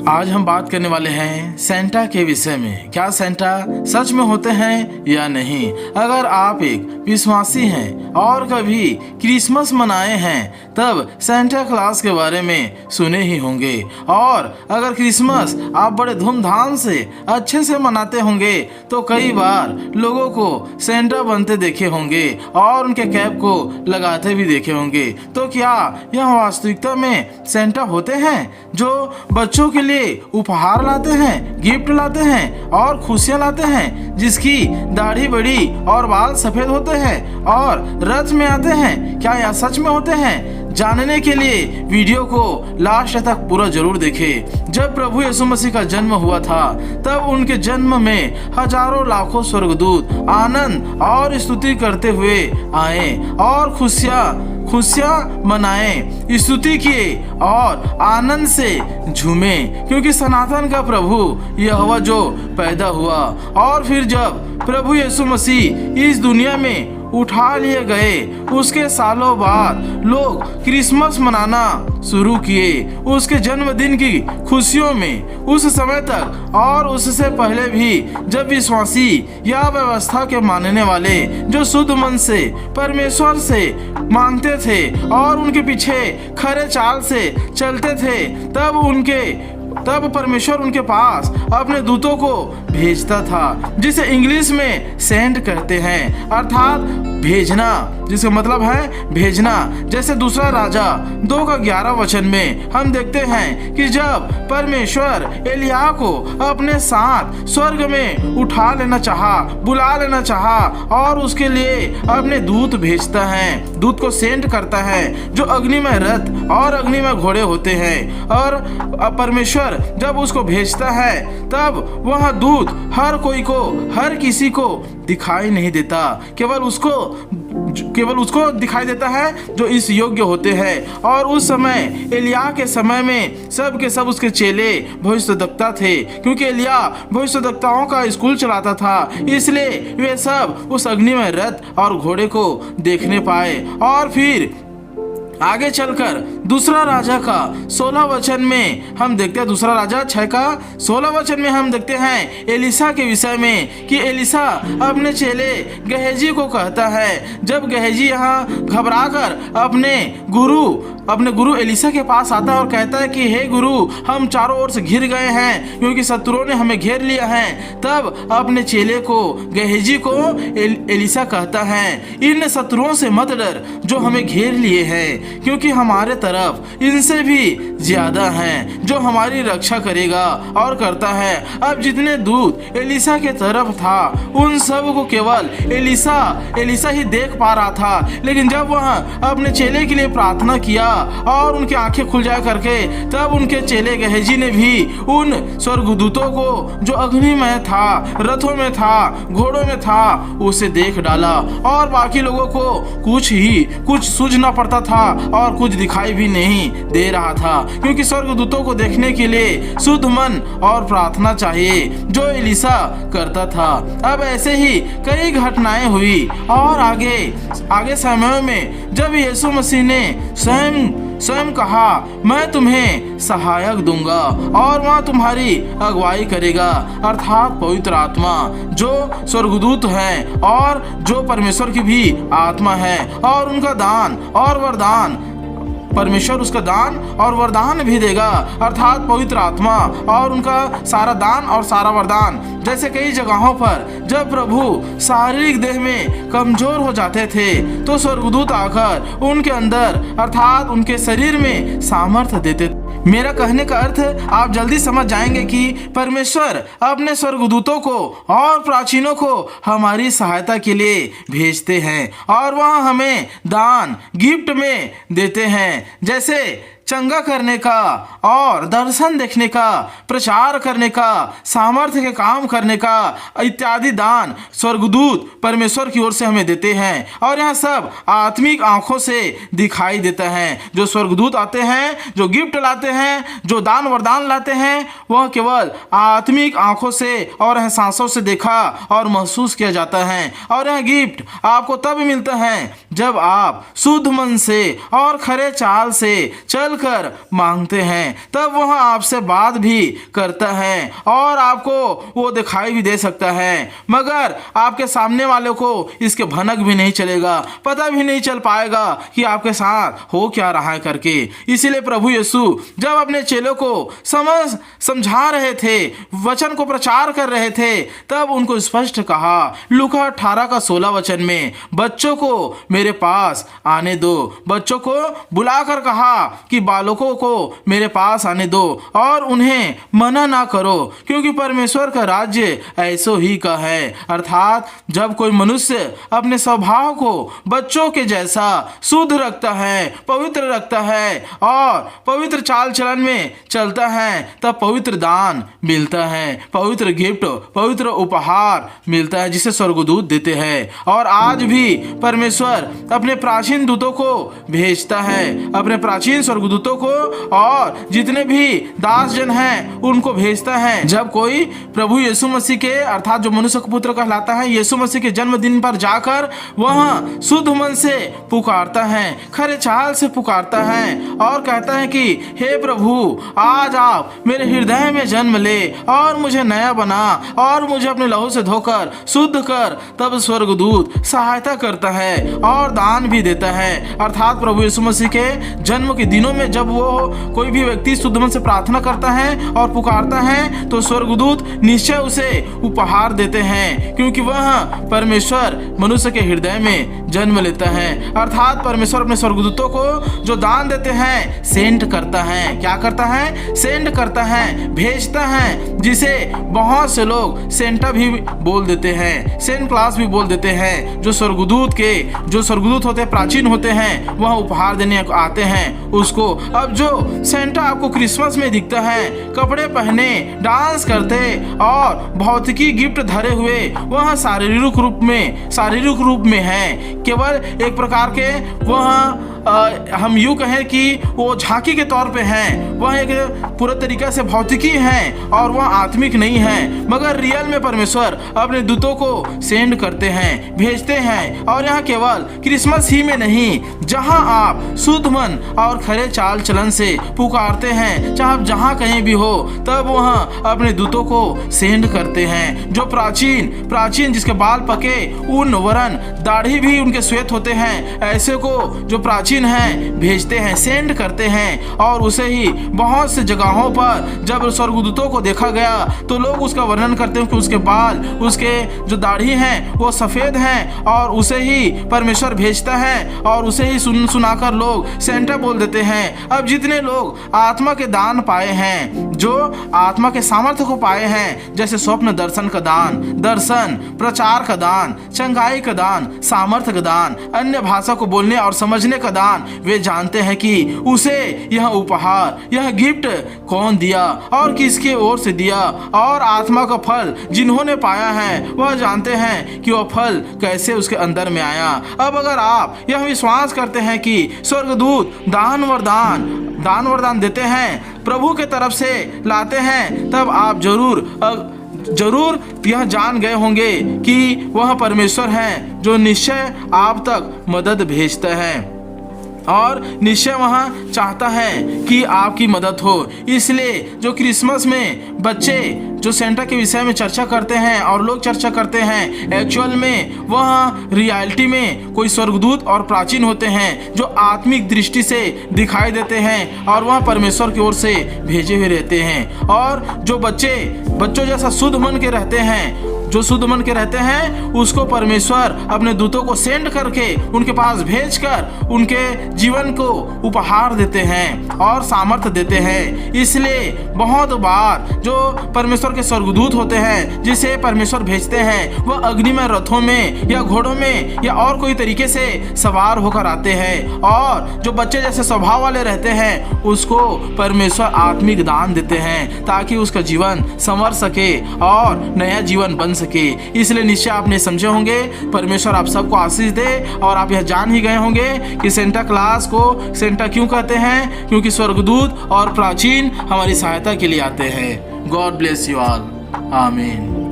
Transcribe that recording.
आज हम बात करने वाले हैं सेंटा के विषय में। क्या सेंटा सच में होते हैं या नहीं? अगर आप एक विश्वासी हैं और कभी क्रिसमस मनाए हैं तब सेंटा क्लॉज के बारे में सुने ही होंगे। और अगर क्रिसमस आप बड़े धूमधाम से अच्छे से मनाते होंगे तो कई बार लोगों को सेंटा बनते देखे होंगे और उनके कैप को लगाते भी देखे होंगे। तो क्या यह वास्तविकता में सेंटा होते हैं जो बच्चों के लिए उपहार लाते हैं, गिफ्ट लाते हैं और खुशियां लाते हैं, जिसकी दाढ़ी बड़ी और बाल सफेद होते हैं और रथ में आते हैं? क्या यह सच में होते हैं? जानने के लिए वीडियो को लास्ट तक पूरा जरूर देखें। जब प्रभु यीशु मसीह का जन्म हुआ था तब उनके जन्म में हजारों लाखों स्वर्गदूत आनंद और स्तुति करते हुए आए और खुशियां मनाए, स्तुति किए और आनंद से झूमे, क्योंकि सनातन का प्रभु यहोवा जो पैदा हुआ। और फिर जब प्रभु यीशु मसीह इस दुनिया में उठा लिए गए उसके सालों बाद लोग क्रिसमस मनाना शुरू किए उसके जन्मदिन की खुशियों में। उस समय तक और उससे पहले भी जब विश्वासी या व्यवस्था के मानने वाले जो शुद्ध मन से परमेश्वर से मांगते थे और उनके पीछे खरे चाल से चलते थे तब परमेश्वर उनके पास अपने दूतों को भेजता था, जिसे इंग्लिश में सेंड कहते हैं, अर्थात भेजना, जिसका मतलब है भेजना। जैसे दूसरा राजा 2:11 में हम देखते हैं कि जब परमेश्वर एलिय्याह को अपने साथ स्वर्ग में उठा लेना चाहा, बुला लेना चाहा और उसके लिए अपने दूत भेजता है, दूत को सेंड करता है जो अग्निमय रथ और अग्निमय घोड़े होते हैं। और परमेश्वर जब उसको भेजता है तब वह दूत हर किसी को दिखाई नहीं देता, केवल उसको दिखाई देता है जो इस योग्य होते हैं। और उस समय एलिय्याह के समय में सब के सब उसके चेले भविष्यद्वक्ता थे, क्योंकि एलिय्याह भविष्यद्वक्ताओं का स्कूल चलाता था, इसलिए वे सब उस अग्निमय रथ और घोड़े को देखने पाए। और फिर आगे चलकर दूसरा राजा का 16 में हम देखते हैं, दूसरा राजा 6:16 में हम देखते हैं एलीशा के विषय में कि एलीशा अपने चेले गहजी को कहता है, जब गहजी यहाँ घबराकर अपने गुरु एलीशा के पास आता है और कहता है कि हे गुरु, हम चारों ओर से घिर गए हैं क्योंकि शत्रुओं ने हमें घेर लिया है, तब अपने चेले को गहजी को एलीशा कहता है, इन शत्रुओं से मत डर जो हमें घेर लिए हैं, क्योंकि हमारे तरफ इनसे भी ज्यादा हैं जो हमारी रक्षा करेगा और करता है। अब जितने दूत एलीशा के तरफ था उन सब को केवल एलीशा ही देख पा रहा था, लेकिन जब वह अपने चेले के लिए प्रार्थना किया और उनकी आंखें खुल जाया करके, तब उनके चेले गहजी ने भी उन स्वर्गदूतों को जो अग्निमय था, रथों में था, घोड़ों में था, उसे देख डाला। और बाकी लोगों को कुछ सूझना पड़ता था और कुछ दिखाई भी नहीं दे रहा था, क्योंकि स्वर्गदूतों को देखने के लिए शुद्ध मन और प्रार्थना चाहिए जो एलीशा करता था। अब ऐसे ही कई घटनाएं हुई और आगे समय में जब यीशु मसीह ने स्वयं कहा, मैं तुम्हें सहायक दूंगा और वह तुम्हारी अगुवाई करेगा, अर्थात पवित्र आत्मा जो स्वर्गदूत हैं और जो परमेश्वर की भी आत्मा है, और उनका दान और वरदान, परमेश्वर उसका दान और वरदान भी देगा, अर्थात पवित्र आत्मा और उनका सारा दान और सारा वरदान। जैसे कई जगहों पर जब प्रभु शारीरिक देह में कमजोर हो जाते थे तो स्वर्गदूत आकर उनके अंदर अर्थात उनके शरीर में सामर्थ्य देते थे। मेरा कहने का अर्थ आप जल्दी समझ जाएंगे कि परमेश्वर अपने स्वर्गदूतों को और प्राचीनों को हमारी सहायता के लिए भेजते हैं और वह हमें दान गिफ्ट में देते हैं, जैसे चंगा करने का और दर्शन देखने का, प्रचार करने का, सामर्थ्य के काम करने का इत्यादि दान स्वर्गदूत परमेश्वर की ओर से हमें देते हैं। और यह सब आत्मिक आंखों से दिखाई देता है। जो स्वर्गदूत आते हैं, जो गिफ्ट लाते हैं, जो दान वरदान लाते हैं, वह केवल आत्मिक आंखों से और एहसासों से देखा और महसूस किया जाता है। और यह गिफ्ट आपको तब मिलता है जब आप शुद्ध मन से और खरे चाल से चल कर मांगते हैं तब वह आपसे बात भी करता है और आपको वो दिखाई भी दे सकता है, मगर आपके सामने वाले को इसके भनक भी नहीं चलेगा, पता भी नहीं चल पाएगा कि आपके साथ हो क्या रहा है करके। इसीलिए प्रभु यीशु जब अपने चेलों को समझा रहे थे, वचन को प्रचार कर रहे थे, तब उनको स्पष्ट कहा लूका 18:16 में, बच्चों को मेरे पास आने दो, बच्चों को बुलाकर कहा कि बालकों को मेरे पास आने दो और उन्हें मना ना करो, क्योंकि परमेश्वर का राज्य ऐसो ही का है। अर्थात जब कोई मनुष्य अपने स्वभाव को बच्चों के जैसा शुद्ध रखता है, पवित्र रखता है और पवित्र चाल चलन में चलता है, तब पवित्र दान मिलता है, पवित्र गिफ्ट, पवित्र उपहार मिलता है जिसे स्वर्गदूत देते हैं। और आज भी परमेश्वर अपने प्राचीन दूतों को भेजता है, अपने प्राचीन स्वर्गदूतों को और जितने भी दास जन हैं उनको भेजता है। जब कोई प्रभु यीशु मसीह के अर्थात जो मनुष्य का पुत्र कहलाता है यीशु मसीह के जन्मदिन पर जाकर वह शुद्ध मन से पुकारता है, खरे चाल से पुकारता है और कहता है कि हे प्रभु आज आप मेरे हृदय में जन्म ले और मुझे नया बना और मुझे अपने लहू से धोकर शुद्ध कर, तब स्वर्गदूत सहायता करता है और दान भी देता है। अर्थात प्रभु यीशु मसीह के जन्म के दिनों में जब वो कोई भी व्यक्ति शुद्ध मन से प्रार्थना करता है और पुकारता है तो स्वर्गदूत निश्चय उसे उपहार देते हैं, क्योंकि वह परमेश्वर मनुष्य के हृदय में जन्म लेता है। अर्थात परमेश्वर अपने स्वर्गदूतों को जो दान देते हैं सेंड करता है। क्या करता है? सेंड करता है, भेजता है, जिसे बहुत से लोग सेंटा भी बोल देते हैं, सेंट क्लास भी बोल देते हैं। जो स्वर्गदूत होते हैं, प्राचीन होते हैं, वह उपहार देने आते हैं उसको। अब जो सेंटा आपको क्रिसमस में दिखता है, कपड़े पहने, डांस करते और भौतिकी गिफ्ट धरे हुए, वह शारीरिक रूप में है, केवल एक प्रकार के वह हम यूँ कहें कि वो झांकी के तौर पे हैं, वह एक पूरे तरीके से भौतिकी हैं और वह आत्मिक नहीं है। मगर रियल में परमेश्वर अपने दूतों को सेंड करते हैं, भेजते हैं। और यहाँ केवल क्रिसमस ही में नहीं, जहाँ आप शुद्ध मन और खरे चाल चलन से पुकारते हैं, चाहे आप जहाँ कहीं भी हो, तब वह अपने दूतों को सेंड करते हैं। जो प्राचीन जिसके बाल पके, ऊन वरन दाढ़ी भी उनके श्वेत होते हैं, ऐसे को जो प्राचीन हैं भेजते हैं, सेंड करते हैं। और उसे ही बहुत से जगहों पर जब स्वर्गदूतों को देखा गया तो लोग उसका वर्णन करते हैं कि उसके बाल, उसके जो दाढ़ी हैं वो सफेद हैं, और उसे ही परमेश्वर भेजता है और उसे ही सुनाकर लोग सेंटा बोल देते हैं। अब जितने लोग आत्मा के दान पाए हैं, जो आत्मा के सामर्थ्य को पाए हैं, जैसे स्वप्न दर्शन का दान, दर्शन, प्रचार का दान, चंगाई का दान, सामर्थ्य का दान, अन्य भाषा को बोलने और समझने का दान, वे जानते हैं कि उसे यह उपहार, यह गिफ्ट कौन दिया और किसके ओर से दिया। और आत्मा का फल जिन्होंने पाया है वह जानते हैं कि वह फल कैसे उसके अंदर में आया। अब अगर आप यह विश्वास करते हैं कि स्वर्गदूत दान वरदान देते हैं, प्रभु के तरफ से लाते हैं, तब आप जरूर यह जान गए होंगे कि वह परमेश्वर है जो निश्चय आप तक मदद भेजता है और निश्चय वहाँ चाहता है कि आपकी मदद हो। इसलिए जो क्रिसमस में बच्चे जो सेंटा के विषय में चर्चा करते हैं और लोग चर्चा करते हैं, एक्चुअल में वह रियलिटी में कोई स्वर्गदूत और प्राचीन होते हैं जो आत्मिक दृष्टि से दिखाई देते हैं और वह परमेश्वर की ओर से भेजे हुए रहते हैं। और जो बच्चों जैसा शुद्ध मन के रहते हैं, जो शुद्ध मन के रहते हैं, उसको परमेश्वर अपने दूतों को सेंड करके उनके पास भेजकर उनके जीवन को उपहार देते हैं और सामर्थ्य देते हैं। इसलिए बहुत बार जो परमेश्वर के स्वर्गदूत होते हैं, जिसे परमेश्वर भेजते हैं, वह अग्निमय रथों में या घोड़ों में या और कोई तरीके से सवार होकर आते हैं। और जो बच्चे जैसे स्वभाव वाले रहते हैं, उसको परमेश्वर आत्मिक दान देते हैं ताकि उसका जीवन संवर सके और नया जीवन बन सके। इसलिए निश्चय आपने समझे होंगे, परमेश्वर आप सबको आशीष दे। और आप यह जान ही गए होंगे कि सेंटा क्लास को सेंटा क्यों कहते हैं, क्योंकि स्वर्गदूत और प्राचीन हमारी सहायता के लिए आते हैं। गॉड ब्लेस यू ऑल, आमीन।